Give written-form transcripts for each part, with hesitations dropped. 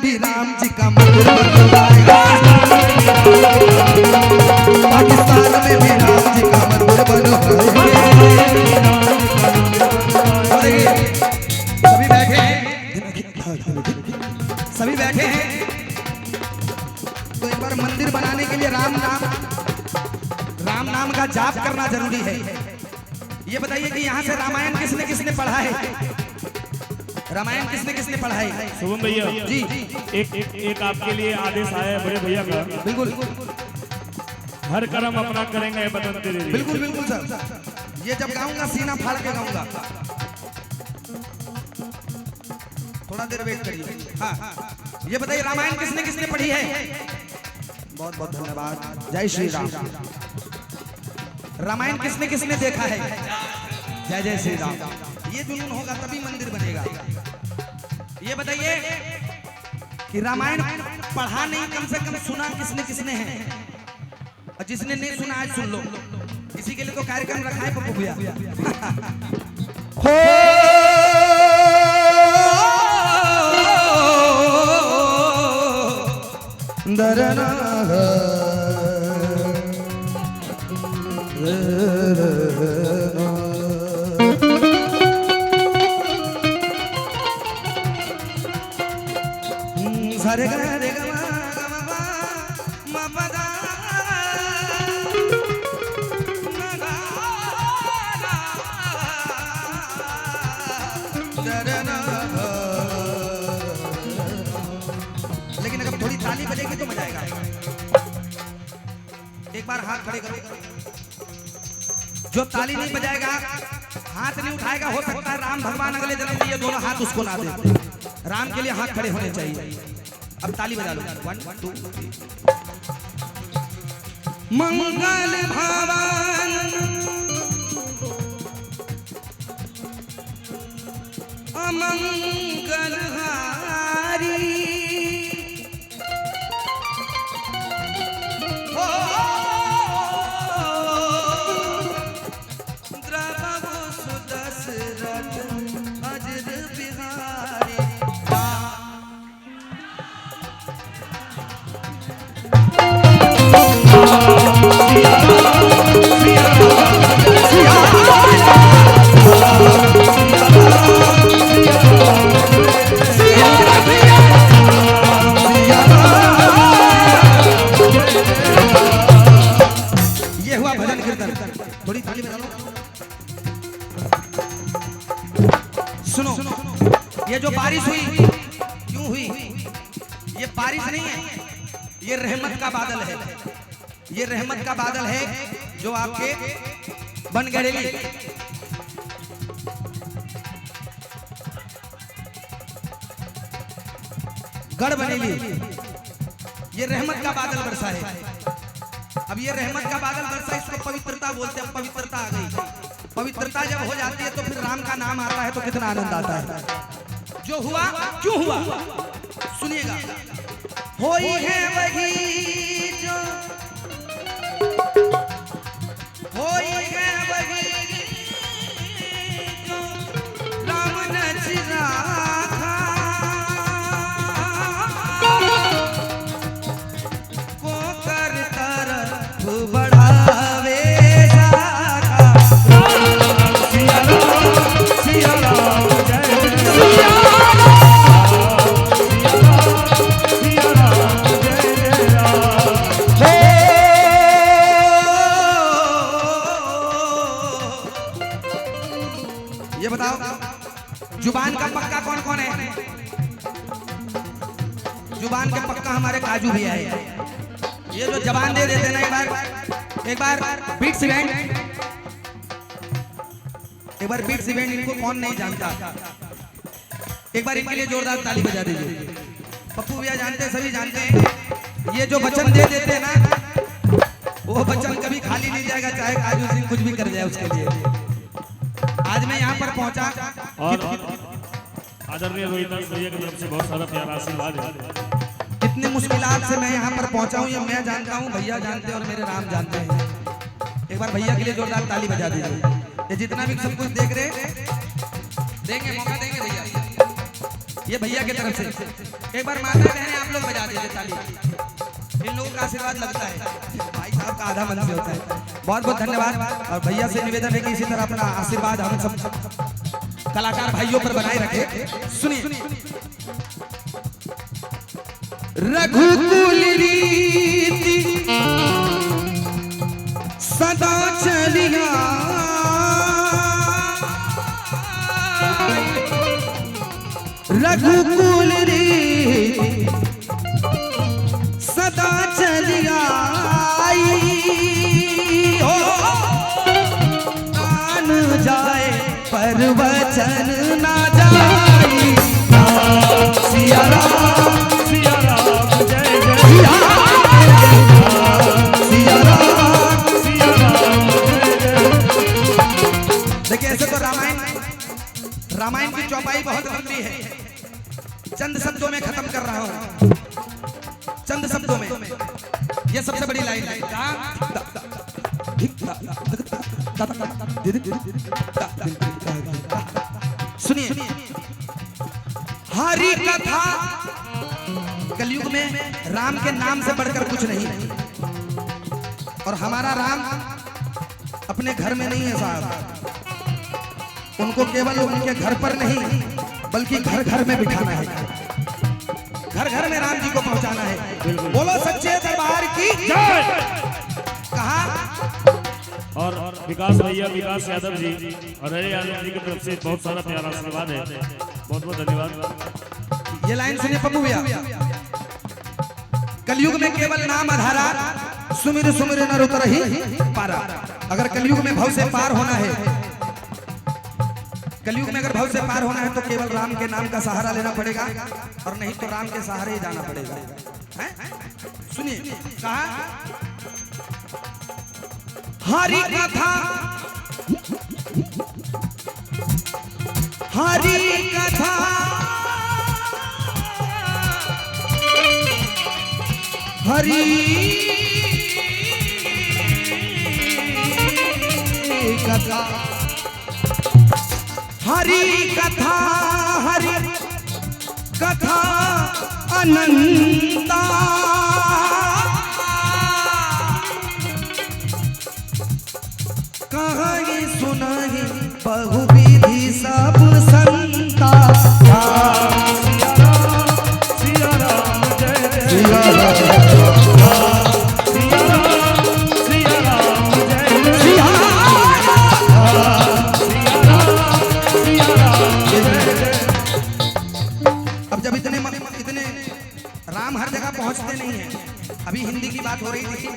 भी राम जी का मंदिर बनवाएगा, पाकिस्तान में भी राम जी का मंदिर बनवाएगा। सभी बैठे हैं, सभी बैठे हैं। तो एक बार मंदिर बनाने के लिए राम नाम का जाप करना जरूरी है। ये बताइए कि यहाँ से रामायण किसने किसने पढ़ा है? रामायण किसने किसने पढ़ा है? शुभम भैया जी एक आपके लिए आदेश आया है बड़े भैया का। बिल्कुल हर कर्म अपना करेंगे बदन तेरे। बिल्कुल बिल्कुल सर, ये जब गाऊंगा सीना फाड़ के गाऊंगा। थोड़ा देर वेट करिए। हाँ, ये बताइए रामायण किसने किसने पढ़ी है? बहुत बहुत धन्यवाद। जय श्री राम। रामायण किसने किसने देखा है? जय जय श्री राम। ये जुनून होगा तभी मंदिर बनेगा। ये बताइए कि रामायण पढ़ा नहीं, कम से कम सुना किसने किसने है? और जिसने नहीं सुना आज सुन लो। इसी के लिए तो कार्यक्रम रखा है पप्पू भैया। दरना सारे गा रे गा मा मा पा गा मा गा दरना। लेकिन अगर थोड़ी ताली बजेगी तो मजा आएगा। एक बार हाथ खड़े करो। जो ताली नहीं बजाएगा, हाथ नहीं उठाएगा, हो सकता है राम भगवान अगले जन्म में ये दोनों हाथ उसको ना दे। राम के लिए हाथ खड़े होने चाहिए। अब ताली बजा लो। 1 2 3। मंगल भवन अमंगल हारी, थोड़ी ताली बजा लो। सुनो, ये जो बारिश हुई क्यों हुई? ये बारिश नहीं है, ये रहमत का बादल है। ये रहमत का बादल है जो आपके बन गड़ेली। गढ़ बनेली, ये रहमत का बादल बरसा है। अब ये रहमत का बादल बरसा, इसको पवित्रता बोलते हैं। पवित्रता आ गई। पवित्रता जब हो जाती है तो फिर राम का नाम आता है तो कितना आनंद आता है। जो हुआ क्यों हुआ सुनिएगा। होई है वही जो होई है वही जो राम ने चिराखा को कर तरफ बढ़ावे साखा। सिया राम सिया राम जय सिया ये बताओ जुबान का पक्का कौन कौन है? जुबान के पक्का हमारे काजू भैया है। ये जो जबान दे देते ना, एक बार बीट्स इवेंट, एक बार बीट्स इवेंट, इनको कौन नहीं जानता? एक बार इनके लिए जोरदार ताली बजा दीजिए। पप्पू भैया जानते हैं, सभी जानते हैं। ये जो वचन दे देते हैं ना, वो वचन कभी खाली नहीं जाएगा, चाहे काजू सिंह कुछ भी कर जाए उसके लिए। आज मैं यहाँ पर पहुँचा और आदरणीय रोहित भैया की तरफ से बहुत सारा प्यार आशीर्वाद है। कितनी मुश्किलात से मैं यहाँ पर पहुँचा हूँ, ये मैं जानता हूँ, भैया जानते हैं और मेरे राम जानते हैं। एक बार भैया के लिए जोरदार ताली बजा दीजिए। ये जितना भी सब कुछ देख रहे, देंगे मौका देंगे भैया। ये भैया की तरफ से एक बार माता बहने आप लोग बजा देते ताली, इन लोगों का आशीर्वाद लगता है, भाई साहब का आधा मन से होता है। बहुत बहुत धन्यवाद। और भैया से निवेदन है कि इसी तरह अपना आशीर्वाद हम सब कलाकार भाइयों पर बनाए रखे। सुनिए। रघुकुल रीति सदा चलिया, रघुकुल रीति सदा चलिया हो, कान जाए पर वचन ना जाए। सिया राम सिया राम जय जय सिया राम सिया राम जय जय। देखिए ऐसे तो रामायण की चौपाई बहुत लंबी है, चंद शब्दों में खत्म कर रहा हूं, चंद शब्दों में। ये सबसे बड़ी लाइन है। सुनिए। हरि कथा कलयुग में राम के नाम से बढ़कर कुछ नहीं, और हमारा राम अपने घर में नहीं है साहब, उनको केवल उनके घर पर नहीं बल्कि घर घर में बिठाना है, घर घर में राम जी को पहुंचाना है। बोलो सच्चे दरबार की जय। कहा। और विकास भैया, विकास यादव जी और अजय यादव जी की तरफ से बहुत सारा प्यारा आशीर्वाद है, बहुत बहुत धन्यवाद। ये लाइन सुनिए पप्पू भैया। कलयुग में केवल नाम आधारा, सुमिर सुमिर नर उतरहि पारा। अगर कलयुग में भव से पार होना है, कलयुग में अगर भव से पार होना है तो केवल राम के नाम का सहारा लेना पड़ेगा, और नहीं तो राम के सहारे ही जाना पड़ेगा। सुनिए। कहा। हरि कथा हरि कथा हरि कथा हरि कथा हरि कथा अनंता, कहानी सुनाही बहुविधि सब संता। सिया राम जय जय सिया राम सिया राम जय जय सिया अब जब इतने राम हर जगह पहुंचते नहीं हैं, अभी हिंदी की बात हो रही थी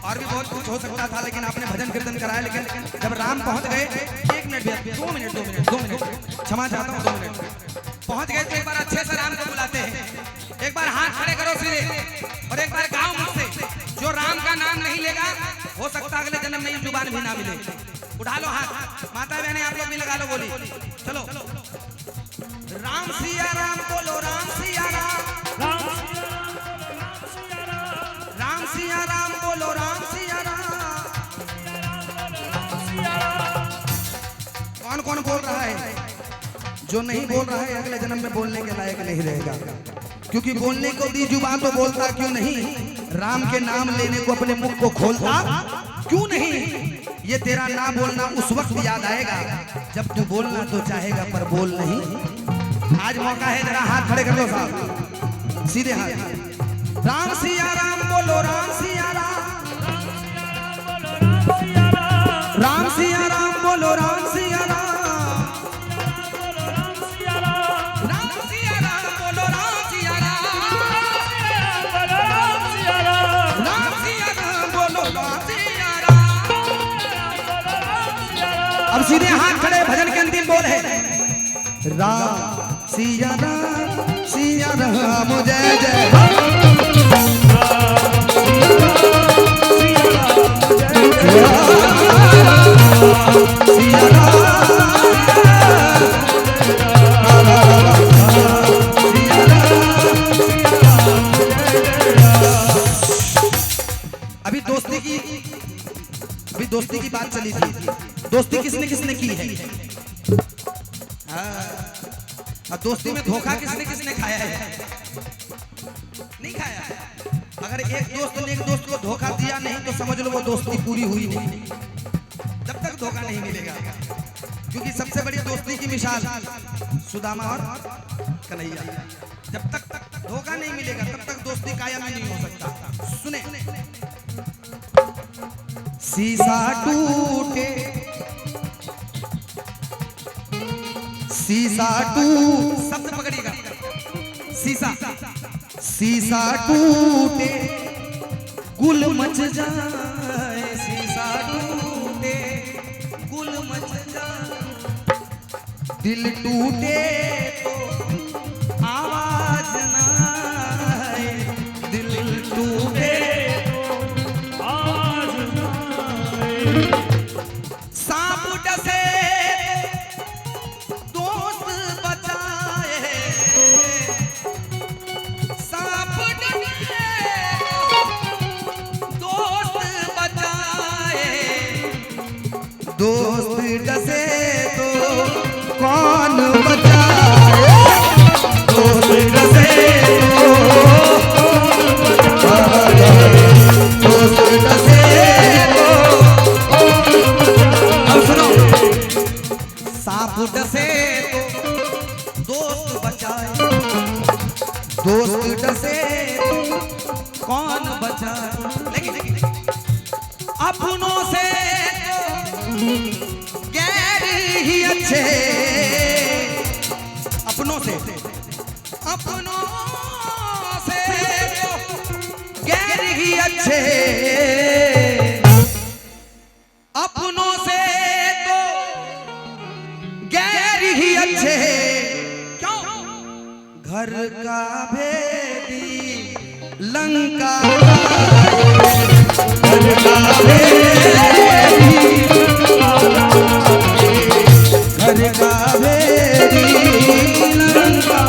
और भी बहुत कुछ हो सकता था, लेकिन आपने भजन कीर्तन कराया, लेकिन जब राम पहुंच गए, 1 मिनट भी 2 मिनट क्षमा चाहता हूँ, 2 मिनट पहुंच गए तो एक बार अच्छे से राम को बुलाते हैं। एक बार हाथ खड़े करो सीधे और एक बार गाओ मुझसे, जो राम का नाम नहीं लेगा हो सकता अगले जन्म में जुबान भी ना मिले। उठा लो हाथ, माता बहने आप लोग भी लगा लो बोली। चलो। राम सिया राम बोलो, राम सिया राम, राम सिया राम बोलो, राम सिया राम। कौन कौन बोल रहा है? जो नहीं बोल रहा है अगले जन्म में बोलने के लायक नहीं रहेगा, क्योंकि बोलने को दी जुबान तो बोलता क्यों नहीं, राम के नाम लेने को अपने मुख को खोलता क्यों नहीं। ये तेरा ना बोलना उस वक्त याद आएगा जब तू बोलना तो चाहेगा पर बोल नहीं। आज मौका है, जरा हाथ खड़े कर लो साहब, सीधे हाथ। राम सिया राम बोलो, राम सिया राम, राम सिया राम बोलो, राम सिया राम, राम सिया राम बोलो, राम सिया राम, राम सिया राम बोलो, राम सिया राम। अब सीधे हाथ खड़े, भजन के अंतिम बोल है राम सिया राम जय जय अभी दोस्ती की बात चली थी। दोस्ती किसने किसने की है? और दोस्ती में धोखा किसने किसने खाया है? नहीं खाया। अगर एक दोस्त ने एक दोस्त को धोखा दिया नहीं तो समझ लो वो दोस्ती पूरी हुई नहीं, जब तक धोखा नहीं मिलेगा। क्योंकि सबसे बड़ी दोस्ती की मिसाल सुदामा और कन्हैया, जब तक धोखा नहीं मिलेगा तब तक दोस्ती कायम ही नहीं हो सकता। सुने, शीशा टूटे, शीशा शब्द पकड़िएगा, शीशा शीशा टूटे गुल मच जाए, शीशा टूटे गुल मच जाए, दिल टूटे तो आवाज ना आए, दिल टूटे तो आवाज ना आए, सांप डसे दोस्त बचाए, सांप डसे दोस्त बचाए, दोस्त डसे तो कौन बचाए, दोस्त डसे तो दोस्त डसे तो। अब सुनो, सांप डसे तो दोस्त बचाए, दोस्त डसे तो कौन बचाए। लेकिन अपनों से गैर ही अच्छे, अपनों से गैर ही अच्छे, अपनों से तो गैर ही अच्छे, क्यों? घर का भेदी लंका, घर का भेदी, घर का भेदी लंका,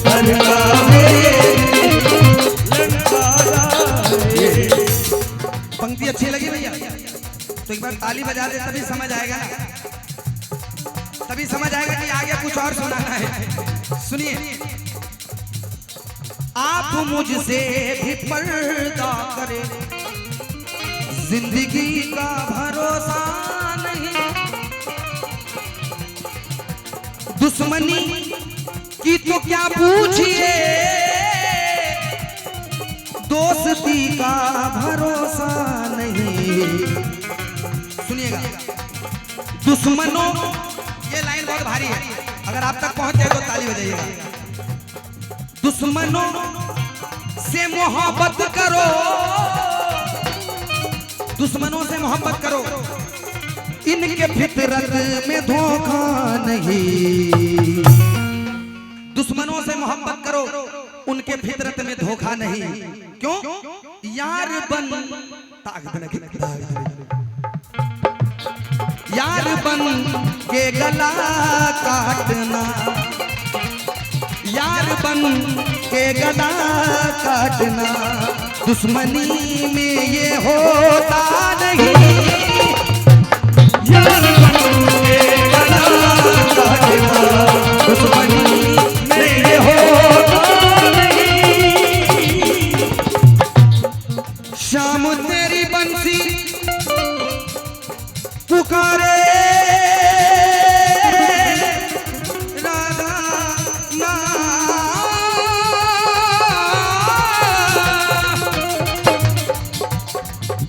घर का भेदी लंका। पंक्ति अच्छी लगी भैया तो एक बार ताली बजा दे, तभी समझ आएगा, तभी समझ आएगा कि आगे कुछ और सुनाना है। सुनिए, आप मुझसे भी पर्दा करें, जिंदगी का भरोसा नहीं, दुश्मनी की तो क्या पूछिए, दोस्ती का भरोसा नहीं। सुनिएगा, दुश्मनों, ये लाइन बहुत भारी है, अगर आप तक पहुंच जाए तो ताली बजाइएगा। दुश्मनों से मोहब्बत करो, दुश्मनों से मोहब्बत करो, इनके फितरत में धोखा नहीं। दुश्मनों से मोहब्बत करो, उनके फितरत में धोखा नहीं। क्यों? यार बन यार बन के गला काटना, यार बन के गला काटना, दुश्मनी में ये होता नहीं, यार बन के गला काटना, दुश्मनी में ये होता नहीं। शाम तेरी बंसी पुकारे, राधा ना,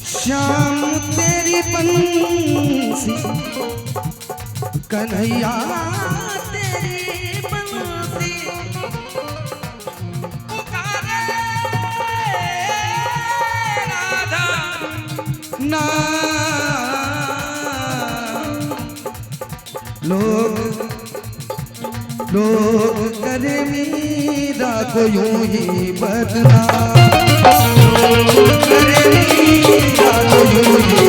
शाम तेरी बंसी, कन्हैया तेरी बंसी पुकारे, राधा ना। लोग करे मीरा को यूं ही बदनाम, लोग करे मीरा को यूं ही